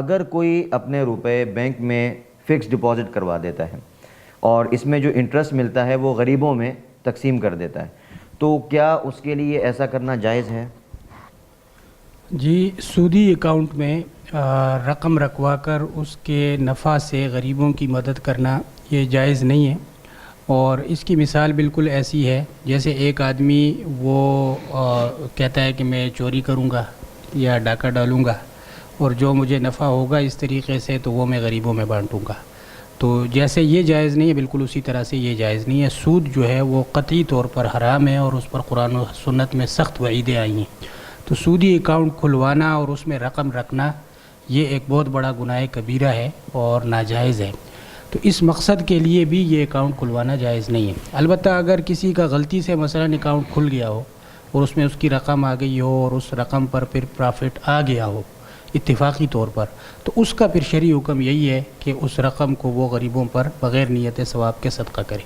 اگر کوئی اپنے روپے بینک میں فکس ڈپازٹ کروا دیتا ہے اور اس میں جو انٹرسٹ ملتا ہے وہ غریبوں میں تقسیم کر دیتا ہے تو کیا اس کے لیے ایسا کرنا جائز ہے؟ جی، سودی اکاؤنٹ میں رقم رکھوا کر اس کے نفع سے غریبوں کی مدد کرنا یہ جائز نہیں ہے، اور اس کی مثال بالکل ایسی ہے جیسے ایک آدمی وہ کہتا ہے کہ میں چوری کروں گا یا ڈاکہ ڈالوں گا اور جو مجھے نفع ہوگا اس طریقے سے تو وہ میں غریبوں میں بانٹوں گا. تو جیسے یہ جائز نہیں ہے بالکل اسی طرح سے یہ جائز نہیں ہے. سود جو ہے وہ قطعی طور پر حرام ہے اور اس پر قرآن و سنت میں سخت وعیدیں آئی ہیں. تو سودی اکاؤنٹ کھلوانا اور اس میں رقم رکھنا یہ ایک بہت بڑا گناہ کبیرہ ہے اور ناجائز ہے. تو اس مقصد کے لیے بھی یہ اکاؤنٹ کھلوانا جائز نہیں ہے. البتہ اگر کسی کا غلطی سے مثلا اکاؤنٹ کھل گیا ہو اور اس میں اس کی رقم آ گئی ہو اور اس رقم پر پھر پرافٹ آ گیا ہو اتفاقی طور پر، تو اس کا پھر شرعی حکم یہی ہے کہ اس رقم کو وہ غریبوں پر بغیر نیت ثواب کے صدقہ کرے.